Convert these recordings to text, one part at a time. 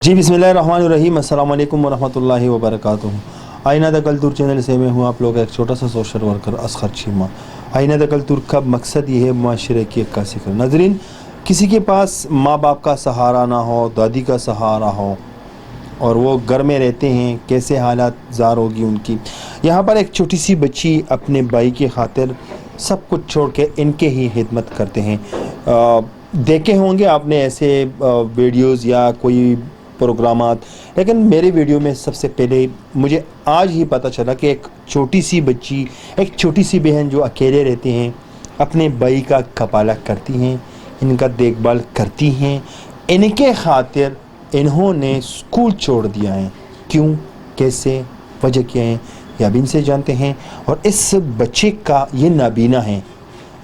जी बिस्मिल्लाहिर्रहमानिर्रहीम, अस्सलाम वालेकुम वरहमतुल्लाहि वबरकातुहू। आईना द कल्तुर चैनल से मैं हूँ आप लोग एक छोटा सा सोशल वर्कर असगर चीमा। आईना द कल्तुर का मकसद ये है माशरे की अक्कासी करना। नाज़रीन, किसी के पास माँ बाप का सहारा ना हो, दादी का सहारा हो और वो घर में रहते हैं, कैसे हालात ज़ार होगी उनकी। यहाँ पर एक छोटी सी बच्ची अपने भाई की खातिर सब कुछ छोड़ के इनके ही खिदमत करते हैं। देखे होंगे आपने ऐसे वीडियोज़ या कोई प्रोग्रामात, लेकिन मेरे वीडियो में सबसे पहले मुझे आज ही पता चला कि एक छोटी सी बच्ची, एक छोटी सी बहन जो अकेले रहते हैं, अपने भाई का कपाला करती हैं, इनका देखभाल करती हैं। इनके खातिर इन्होंने स्कूल छोड़ दिया है। क्यों, कैसे, वजह क्या है, ये अब इनसे जानते हैं। और इस बच्चे का ये नाबीना है,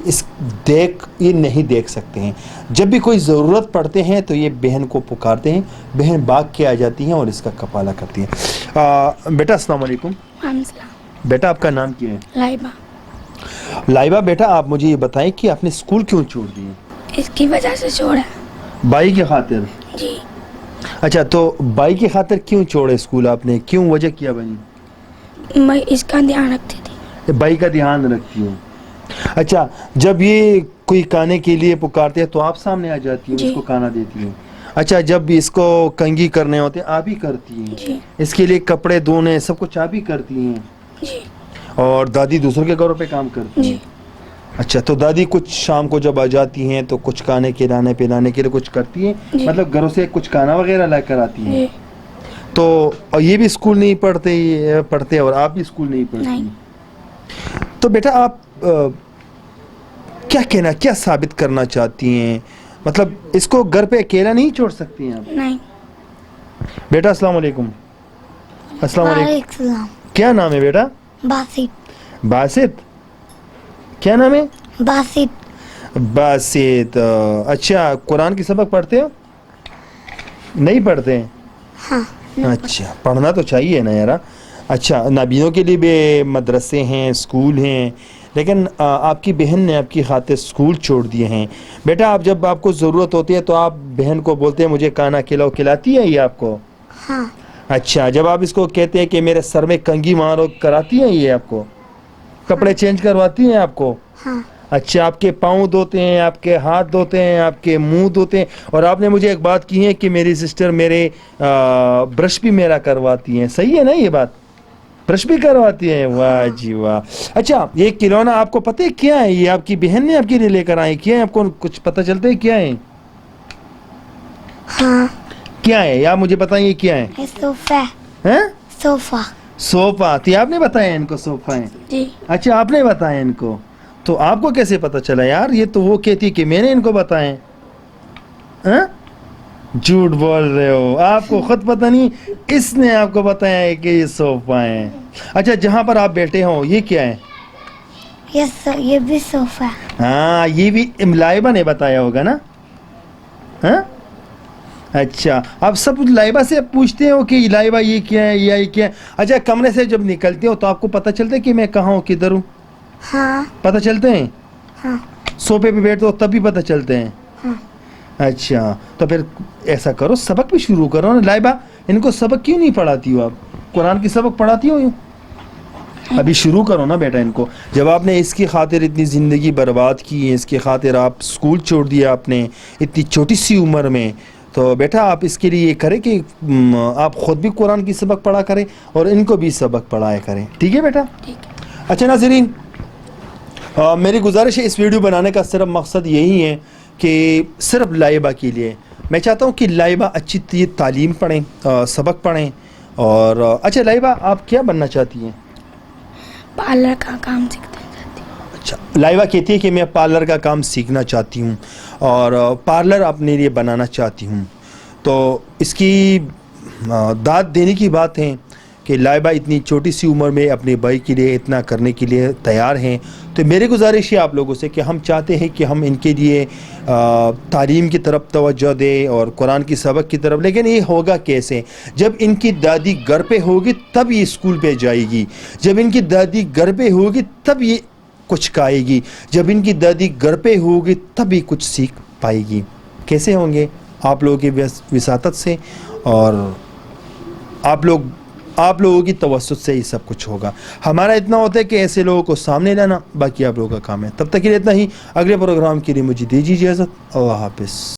ये नहीं देख सकते हैं। जब भी कोई ज़रूरत पड़ते हैं तो ये बहन को पुकारते हैं, बहन भाग के आ जाती हैं और इसका कपाला करती है। बेटा अस्सलाम वालेकुम। बेटा आपका नाम क्या है? लाइबा। लाइबा बेटा, आप मुझे ये बताएं कि आपने स्कूल क्यों छोड़ दिए? इसकी वजह से छोड़ा। भाई की खातिर? जी। अच्छा, तो भाई की खातिर क्यों छोड़े स्कूल आपने, क्यों, वजह क्या बनी? मैं इसका ध्यान रखती थी। भाई का ध्यान रखती हूँ। अच्छा, जब ये कोई खाने के लिए पुकारते हैं तो आप सामने आ जाती हैं, इसको खाना देती हैं? अच्छा, जब भी इसको कंघी करने होते हैं आप ही करती हैं? जी। इसके लिए कपड़े धोने सब कुछ आप ही करती हैं? जी। और दादी दूसरों के घरों पे काम करती हैं? अच्छा, तो दादी कुछ शाम को जब आ जाती हैं तो कुछ खाने खिलाने पिलाने के लिए कुछ करती हैं, मतलब घरों से कुछ खाना वगैरह ला कर आती हैं? तो और ये भी स्कूल नहीं पढ़ते और आप भी स्कूल नहीं पढ़ती? तो बेटा आप क्या साबित करना चाहती हैं, मतलब इसको घर पे अकेला नहीं छोड़ सकती हैं आप? नहीं। बेटा अस्सलाम वालेकुम। अस्सलाम वालेकुम। क्या नाम है बेटा? बासित। बासित? क्या नाम है? बासित। बासित। अच्छा, कुरान की सबक पढ़ते हो? नहीं पढ़ते हैं? हाँ। अच्छा, पढ़ना तो चाहिए ना यार। अच्छा, नाबीनों के लिए भी मदरसे हैं, स्कूल हैं, लेकिन आपकी बहन ने आपकी खातिर स्कूल छोड़ दिए हैं। बेटा, आप जब आपको ज़रूरत होती है तो आप बहन को बोलते हैं मुझे खाना खिलाओ, खिलाती है ये आपको? हाँ। अच्छा, जब आप इसको कहते हैं कि मेरे सर में कंघी मारो, कराती है ये आपको? कपड़े चेंज करवाती हैं आपको? हाँ। अच्छा, आपके पाँव धोते हैं, आपके हाथ धोते हैं, आपके मुंह धोते हैं, और आपने मुझे एक बात की है कि मेरी सिस्टर मेरे ब्रश भी मेरा करवाती हैं, सही है ना ये बात? ब्रश भी करवाती है? वाह जी वाह। अच्छा, ये खिलौना आपको पता है क्या है? ये आपकी बहन ने आपके लिए लेकर आई, क्या है, आपको कुछ पता चलता है क्या है? हाँ। क्या है या मुझे बताइए क्या है? ये सोफा है? सोफा। सोफा? तो आपने बताया इनको सोफा है? जी। अच्छा, आपने बताया इनको, तो आपको कैसे पता चला यार? ये तो वो कहती है कि मैंने इनको बताए। झूठ बोल रहे हो, आपको खुद पता नहीं, इसने आपको बताया है कि ये सोफा है। अच्छा, जहाँ पर आप बैठे हो ये क्या है? ये भी सोफा। हाँ, ये भी लाइबा ने बताया होगा ना? हाँ? अच्छा, आप सब लाइबा से पूछते हो कि लाइबा ये क्या है, ये क्या है? अच्छा, कमरे से जब निकलते हो तो आपको पता चलता है कि मैं कहाँ हूँ, किधर हूँ? हाँ। पता चलते हैं? हाँ। सोफे पे बैठते हो तब भी पता चलते हैं? हाँ। अच्छा, तो फिर ऐसा करो, सबक भी शुरू करो ना। लाइबा, इनको सबक क्यों नहीं पढ़ाती हो आप? कुरान की सबक पढ़ाती हो? अभी शुरू करो ना बेटा इनको। जब आपने इसकी खातिर इतनी ज़िंदगी बर्बाद की है, इसकी खातिर आप स्कूल छोड़ दिया आपने इतनी छोटी सी उम्र में, तो बेटा आप इसके लिए ये करें कि आप ख़ुद भी कुरान की सबक पढ़ा करें और इनको भी सबक पढ़ाया करें। ठीक है बेटा? ठीक है। अच्छा नाज़रीन, मेरी गुजारिश है, इस वीडियो बनाने का सिर्फ मकसद यही है कि सिर्फ लाइबा के लिए मैं चाहता हूँ कि लाइबा अच्छी तालीम पढ़ें, सबक पढ़ें। और अच्छा लाइबा, आप क्या बनना चाहती हैं? पार्लर का काम सीखना चाहती हूँ। अच्छा, लाइबा कहती है कि मैं पार्लर का काम सीखना चाहती हूँ और पार्लर अपने लिए बनाना चाहती हूँ। तो इसकी दाद देने की बात है कि लाइबा इतनी छोटी सी उम्र में अपने भाई के लिए इतना करने के लिए तैयार हैं। तो मेरी गुजारिश है आप लोगों से कि हम चाहते हैं कि हम इनके लिए तालीम की तरफ तवज्जो दें और कुरान की सबक की तरफ। लेकिन ये होगा कैसे? जब इनकी दादी घर पे होगी तब ये स्कूल पे जाएगी, जब इनकी दादी घर पे होगी तब ये कुछ खाएगी, जब इनकी दादी घर पे होगी तब ये कुछ सीख पाएगी। कैसे होंगे? आप लोगों की विसातत से اور آپ لوگوں کی توسط سے ہی سب کچھ ہوگا. ہمارا اتنا ہوتا ہے کہ ایسے لوگوں کو سامنے لانا، باقی آپ لوگوں کا کام ہے. تب تک کے لیے اتنا ہی. اگلے پروگرام کے لیے مجھے دیجیے اجازت. اللہ حافظ.